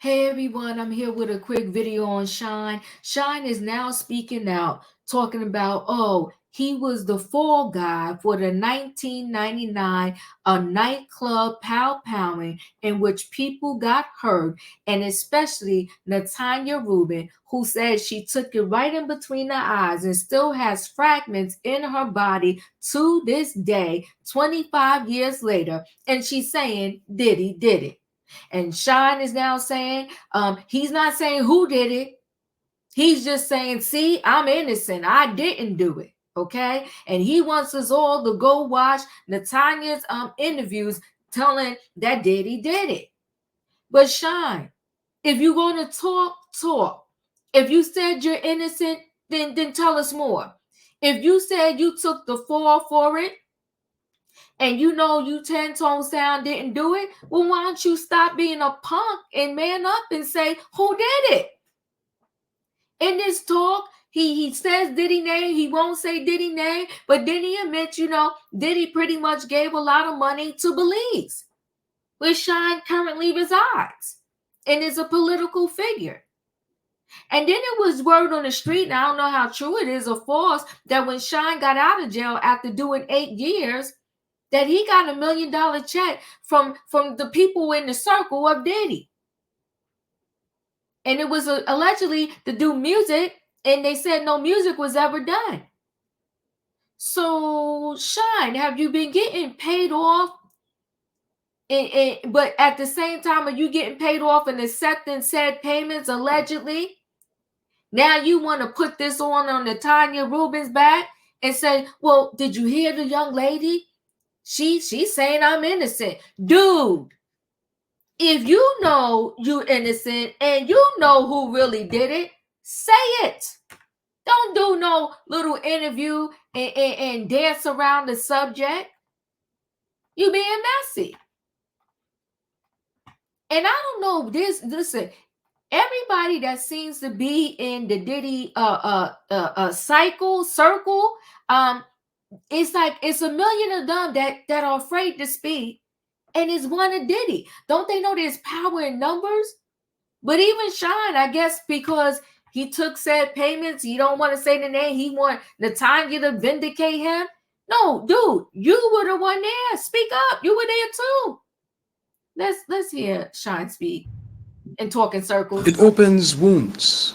Hey everyone, I'm here with a quick video on Shyne. Shyne is now speaking out, talking about, he was the fall guy for the 1999 nightclub powwowing in which people got hurt, and especially Natanya Rubin, who said she took it right in between the eyes and still has fragments in her body to this day, 25 years later, and she's saying Diddy did it. And Shyne is now saying, he's not saying who did it. He's just saying, see, I'm innocent. I didn't do it. Okay. And he wants us all to go watch Natanya's interviews telling that Diddy did it. But Shyne, if you're going to talk, talk. If you said you're innocent, then tell us more. If you said you took the fall for it, and you know you 10 tones down didn't do it, well, why don't you stop being a punk and man up and say who did it? In this talk, he says Diddy name, he won't say Diddy name, but then he admits, Diddy pretty much gave a lot of money to Belize, where Shyne currently resides and is a political figure. And then it was word on the street, and I don't know how true it is or false, that when Shyne got out of jail after doing 8 years, that he got $1 million check from the people in the circle of Diddy. And it was allegedly to do music, and they said no music was ever done. So, Shyne, have you been getting paid off? But at the same time, are you getting paid off and accepting said payments allegedly? Now you want to put this on Natanya Rubin's back and say, well, did you hear the young lady? She's saying I'm innocent. Dude, if you know you're innocent and you know who really did it, say it. Don't do no little interview and dance around the subject. You being messy. And I don't know this. Listen, everybody that seems to be in the Diddy circle, it's like it's a million of them that are afraid to speak, and it's one of Diddy. Don't they know there's power in numbers? But even Shyne, I guess, because he took said payments, he don't want to say the name. He want Natanya to vindicate him. No, dude, you were the one there. Speak up. You were there too. Let's hear Shyne speak and talk in circles. It opens wounds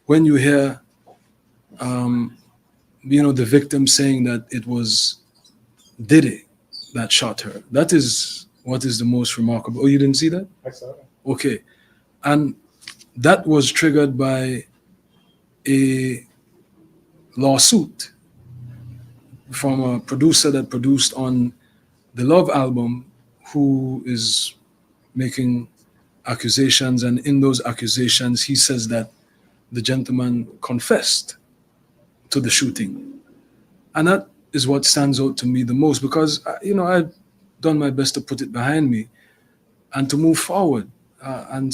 when you hear, the victim saying that it was Diddy that shot her. That is what is the most remarkable. Oh, you didn't see that? I saw it. Okay. And that was triggered by a lawsuit from a producer that produced on the Love album, who is making accusations. And in those accusations, he says that the gentleman confessed to the shooting. And that is what stands out to me the most, because, I've done my best to put it behind me and to move forward. But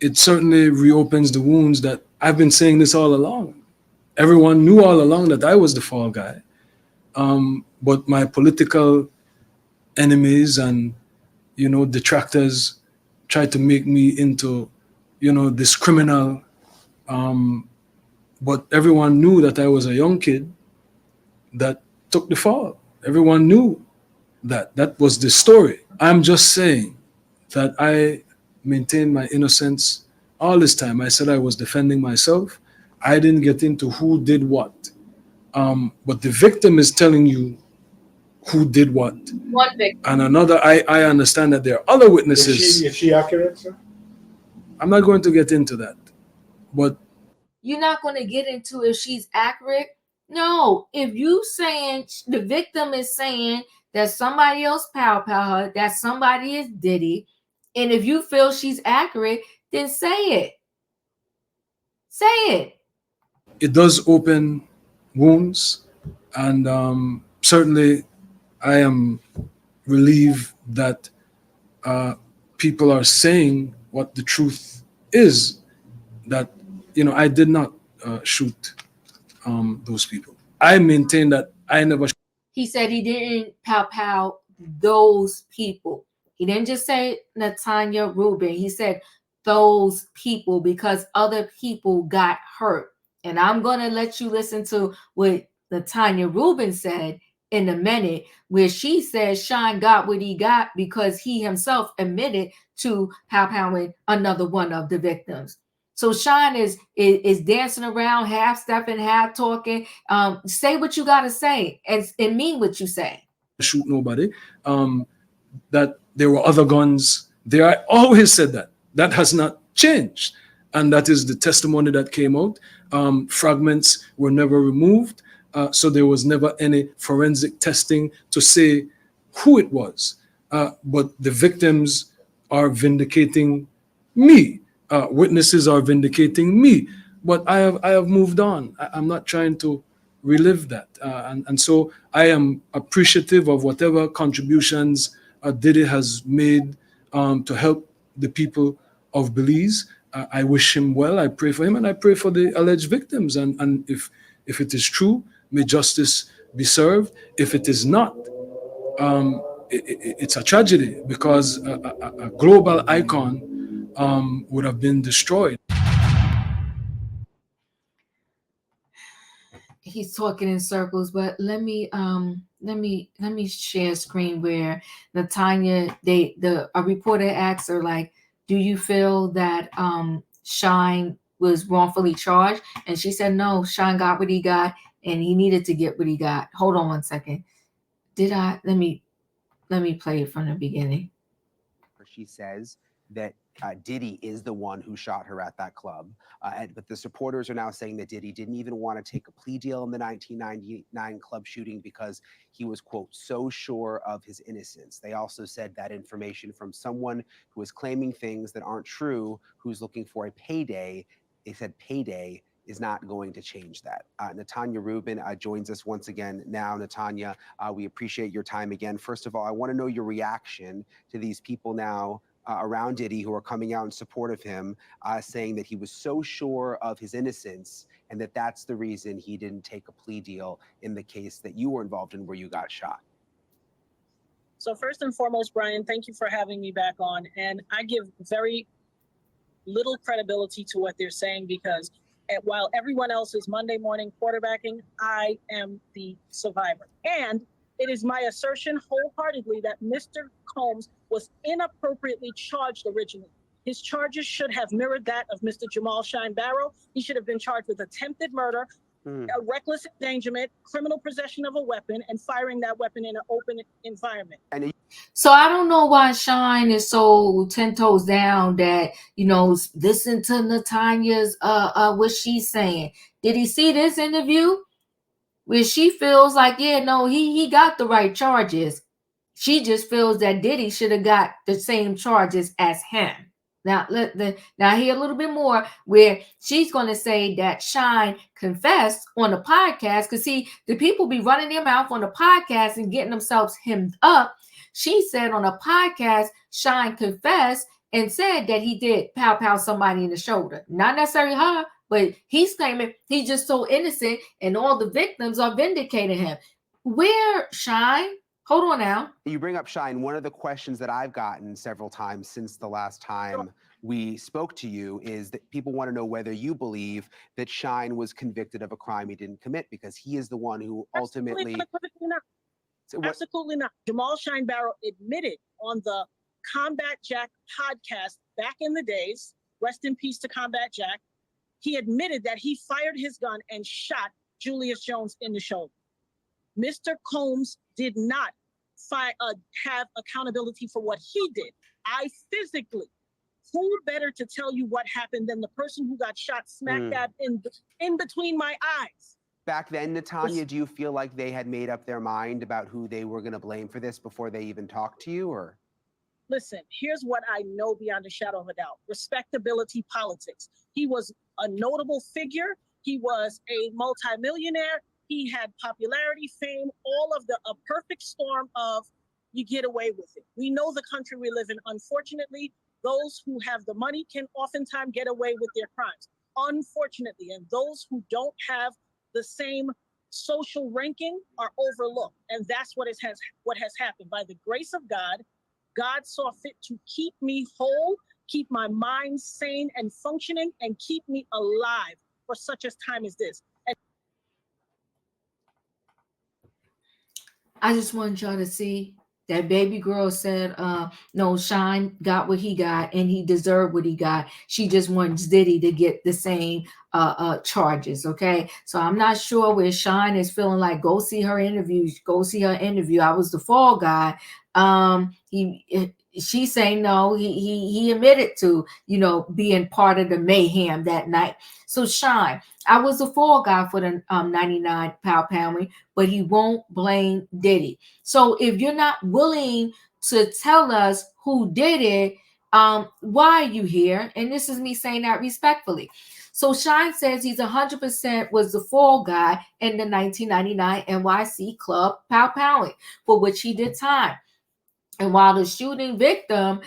it certainly reopens the wounds that I've been saying this all along. Everyone knew all along that I was the fall guy. But my political enemies and, detractors tried to make me into, this criminal. But everyone knew that I was a young kid that took the fall. Everyone knew that. That was the story. I'm just saying that I maintained my innocence all this time. I said I was defending myself. I didn't get into who did what. But the victim is telling you who did what. One victim. And another, I understand that there are other witnesses. Is she accurate, sir? I'm not going to get into that. But you're not going to get into if she's accurate. No, if you saying the victim is saying that somebody else pow her, that somebody is Diddy, and if you feel she's accurate, then say it. Say it. It does open wounds, and certainly I am relieved that people are saying what the truth is, that I did not shoot those people. I maintain that I never. He said he didn't pow those people. He didn't just say Natanya Rubin. He said those people because other people got hurt. And I'm going to let you listen to what Natanya Rubin said in a minute, where she says Shyne got what he got because he himself admitted to pow-powing another one of the victims. So Shyne is dancing around, half stepping, half talking. Say what you got to say and mean what you say. Shoot nobody. That there were other guns there. I always said that. That has not changed. And that is the testimony that came out. Fragments were never removed. So there was never any forensic testing to say who it was. But the victims are vindicating me. Witnesses are vindicating me. But I have moved on. I'm not trying to relive that. And so I am appreciative of whatever contributions Diddy has made to help the people of Belize. I wish him well. I pray for him, and I pray for the alleged victims. And if it is true, may justice be served. If it is not, it's a tragedy because a global icon would have been destroyed. He's talking in circles, but let me share a screen where Natanya, a reporter asks her, like, do you feel that Shyne was wrongfully charged? And she said no, Shyne got what he got and he needed to get what he got. Hold on one second. Let me play it from the beginning. She says that Diddy is the one who shot her at that club. But the supporters are now saying that Diddy didn't even want to take a plea deal in the 1999 club shooting because he was, quote, so sure of his innocence. They also said that information from someone who is claiming things that aren't true, who's looking for a payday. They said payday is not going to change that. Natanya Rubin joins us once again now. Natanya, we appreciate your time again. First of all, I want to know your reaction to these people now around Diddy who are coming out in support of him, saying that he was so sure of his innocence and that that's the reason he didn't take a plea deal in the case that you were involved in where you got shot. So first and foremost, Brian, thank you for having me back on. And I give very little credibility to what they're saying because while everyone else is Monday morning quarterbacking, I am the survivor. And it is my assertion wholeheartedly that Mr. Combs was inappropriately charged originally. His charges should have mirrored that of Mr. Jamal Shyne Barrow. He should have been charged with attempted murder, a reckless endangerment, criminal possession of a weapon, and firing that weapon in an open environment. So I don't know why Shyne is so 10 toes down that, listen to Natanya's what she's saying. Did he see this interview where she feels like, yeah, no, he got the right charges. She just feels that Diddy should have got the same charges as him. Now hear a little bit more where she's going to say that Shyne confessed on the podcast because see, the people be running their mouth on the podcast and getting themselves hemmed up. She said on a podcast, Shyne confessed and said that he did pow somebody in the shoulder. Not necessarily her, but he's claiming he's just so innocent and all the victims are vindicating him. Where, Shyne? Hold on now. You bring up Shyne. One of the questions that I've gotten several times since the last time we spoke to you is that people want to know whether you believe that Shyne was convicted of a crime he didn't commit because he is the one who ultimately... Absolutely not. Jamal Shyne Barrow admitted on the Combat Jack podcast back in the days, rest in peace to Combat Jack, he admitted that he fired his gun and shot Julius Jones in the shoulder. Mr. Combs did not have accountability for what he did. I physically, who better to tell you what happened than the person who got shot smack dab in between my eyes? Back then, Natanya, do you feel like they had made up their mind about who they were going to blame for this before they even talked to you, or? Listen, here's what I know beyond a shadow of a doubt. Respectability politics. He was a notable figure. He was a multimillionaire. He had popularity, fame, all of a perfect storm of you get away with it. We know the country we live in. Unfortunately, those who have the money can oftentimes get away with their crimes. Unfortunately, and those who don't have the same social ranking are overlooked. And that's what has happened. By the grace of God, God saw fit to keep me whole, keep my mind sane and functioning, and keep me alive for such a time as this. And I just want y'all to see that baby girl said, no, Shyne got what he got and he deserved what he got. She just wants Diddy to get the same charges. Okay. So I'm not sure where Shyne is feeling like, go see her interview. Go see her interview. I was the fall guy. She's saying no, he admitted to, being part of the mayhem that night. So Shyne, I was the fall guy for the 99 pound pounding, but he won't blame Diddy. So if you're not willing to tell us who did it, why are you here? And this is me saying that respectfully. So Shyne says he's 100% was the fall guy in the 1999 NYC club Pow Powing, for which he did time. And while the shooting victim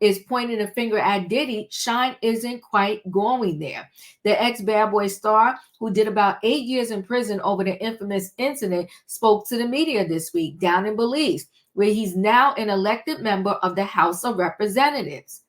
is pointing a finger at Diddy, Shyne isn't quite going there. The ex-Bad Boy star, who did about 8 years in prison over the infamous incident, spoke to the media this week down in Belize, where he's now an elected member of the House of Representatives.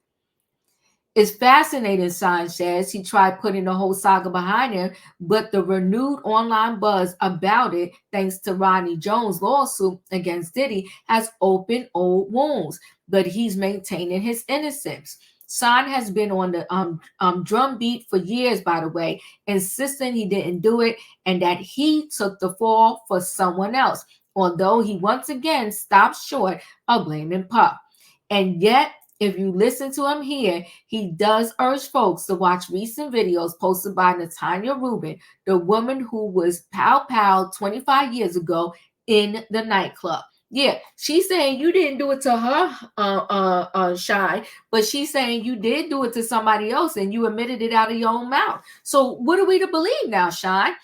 It's fascinating, Shyne says. He tried putting the whole saga behind him, but the renewed online buzz about it, thanks to Rodney Jones' lawsuit against Diddy, has opened old wounds, but he's maintaining his innocence. Shyne has been on the drum beat for years, by the way, insisting he didn't do it and that he took the fall for someone else, although he once again stopped short of blaming Puff. And yet, if you listen to him here, he does urge folks to watch recent videos posted by Natanya Rubin, the woman who was Pow Pow 25 years ago in the nightclub. Yeah, she's saying you didn't do it to her, Shyne, but she's saying you did do it to somebody else and you admitted it out of your own mouth. So what are we to believe now, Shyne?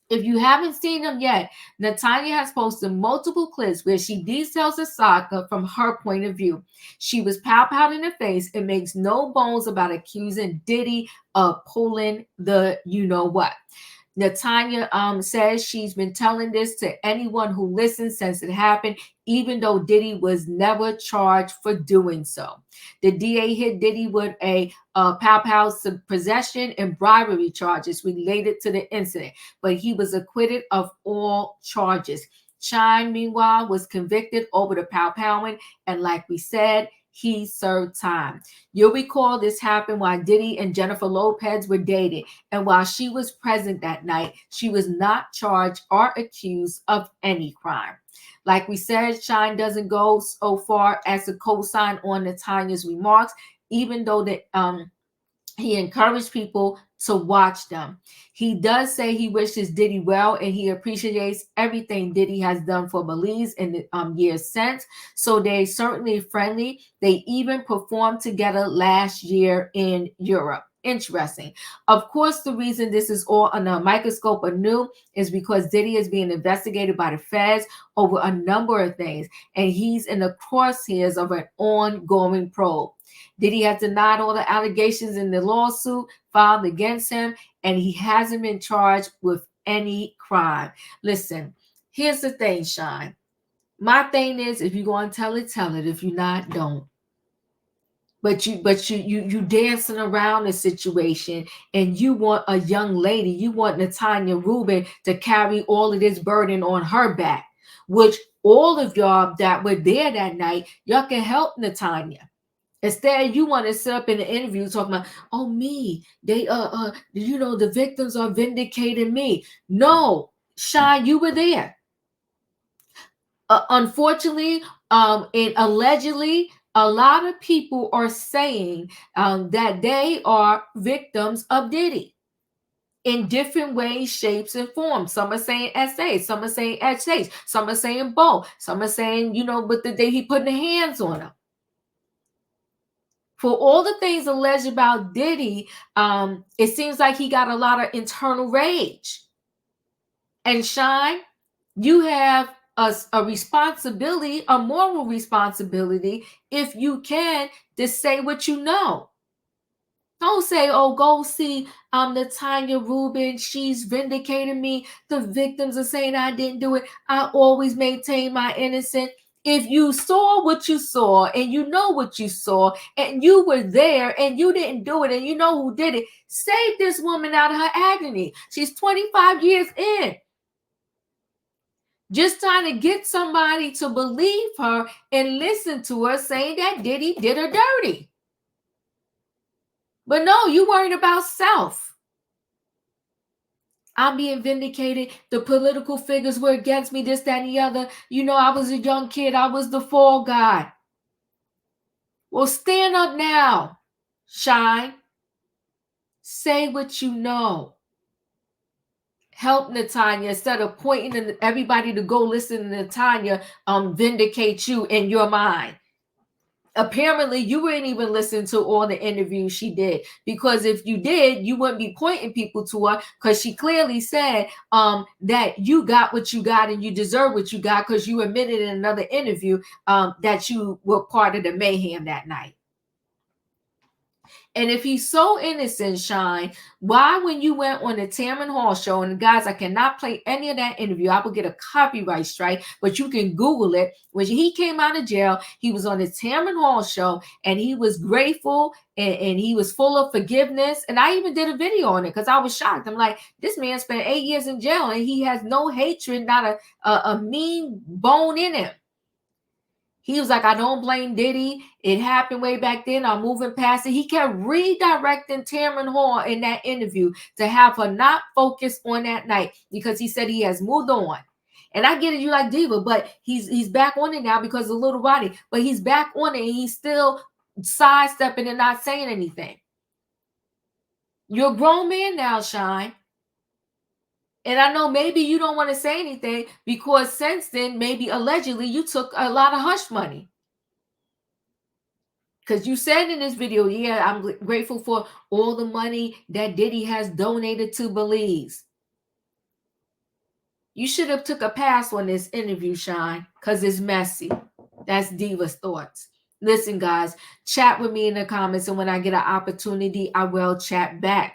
If you haven't seen them yet, Natanya has posted multiple clips where she details the saga from her point of view. She was pow-powed in the face and makes no bones about accusing Diddy of pulling the you-know-what. Natanya says she's been telling this to anyone who listens since it happened, even though Diddy was never charged for doing so. The DA hit Diddy with a pow possession and bribery charges related to the incident, but he was acquitted of all charges. Shyne, meanwhile, was convicted over the pow powing, and like we said, he served time. You'll recall this happened while Diddy and Jennifer Lopez were dating, and while she was present that night, she was not charged or accused of any crime. Like we said, Shyne doesn't go so far as to co-sign on Natanya's remarks, even though he encouraged people to watch them. He does say he wishes Diddy well and he appreciates everything Diddy has done for Belize in the years since. So they're certainly friendly. They even performed together last year in Europe. Interesting. Of course, the reason this is all under a microscope anew is because Diddy is being investigated by the feds over a number of things, and he's in the crosshairs of an ongoing probe. Diddy has denied all the allegations in the lawsuit filed against him, and he hasn't been charged with any crime. Listen, here's the thing, Shyne. My thing is, if you're going to tell it, tell it. If you're not, don't. But you dancing around the situation, and you want a young lady, you want Natanya Rubin to carry all of this burden on her back, which all of y'all that were there that night, y'all can help Natanya. Instead, you want to sit up in the interview talking about, oh, me, they the victims are vindicating me. No, Shyne, you were there. Unfortunately, and allegedly, a lot of people are saying that they are victims of Diddy in different ways, shapes, and forms. Some are saying SA, some are saying HH, some are saying both, some are saying, but the day he put the hands on them. For all the things alleged about Diddy, it seems like he got a lot of internal rage. And Shyne, you have a responsibility, a moral responsibility, if you can, to say what you know. Don't say, oh, go see Natanya Rubin. She's vindicating me. The victims are saying I didn't do it. I always maintain my innocence. If you saw what you saw and you know what you saw and you were there and you didn't do it and you know who did it, save this woman out of her agony. She's 25 years in. Just trying to get somebody to believe her and listen to her saying that Diddy did her dirty. But no, you worried about self. I'm being vindicated. The political figures were against me, this, that, and the other. You know, I was a young kid. I was the fall guy. Well, stand up now, Shyne. Say what you know. Help Natanya instead of pointing everybody to go listen to Natanya vindicate you in your mind. Apparently, you wouldn't even listen to all the interviews she did, because if you did, you wouldn't be pointing people to her, because she clearly said that you got what you got and you deserve what you got, because you admitted in another interview that you were part of the mayhem that night. And if he's so innocent, Shyne, why, when you went on the Tamron Hall show, and guys, I cannot play any of that interview, I will get a copyright strike, but you can Google it. When he came out of jail, he was on the Tamron Hall show, and he was grateful, and he was full of forgiveness. And I even did a video on it because I was shocked. I'm like, this man spent 8 years in jail, and he has no hatred, not a mean bone in him. He was like, I don't blame Diddy. It happened way back then. I'm moving past it. He kept redirecting Tamron Hall in that interview to have her not focus on that night, because he said he has moved on. And I get it, you like Diva, but he's back on it now because of Little Roddy. But he's back on it and he's still sidestepping and not saying anything. You're a grown man now, Shyne. And I know maybe you don't want to say anything because since then, maybe allegedly you took a lot of hush money. Because you said in this video, yeah, I'm grateful for all the money that Diddy has donated to BELIZE. You should have took a pass on this interview, Shyne, because it's messy. That's Diva's thoughts. Listen, guys, chat with me in the comments, and when I get an opportunity, I will chat back.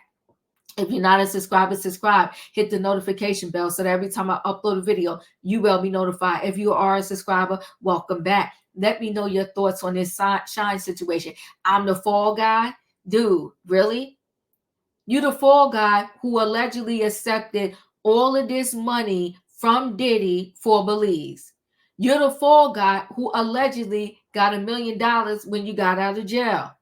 If you're not a subscriber, subscribe. Hit the notification bell so that every time I upload a video, you will be notified. If you are a subscriber, welcome back. Let me know your thoughts on this Shyne situation. I'm the fall guy. Dude, really? You the fall guy who allegedly accepted all of this money from Diddy for BELIZE. You're the fall guy who allegedly got $1 million when you got out of jail.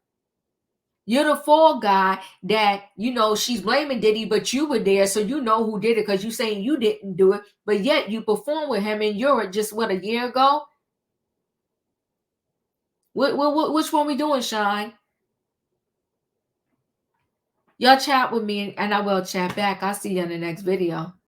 You're the fall guy that, you know, she's blaming Diddy, but you were there, so you know who did it because you're saying you didn't do it, but yet you performed with him in Europe just, what, a year ago? Which one we doing, Shyne? Y'all chat with me, and I will chat back. I'll see you in the next video.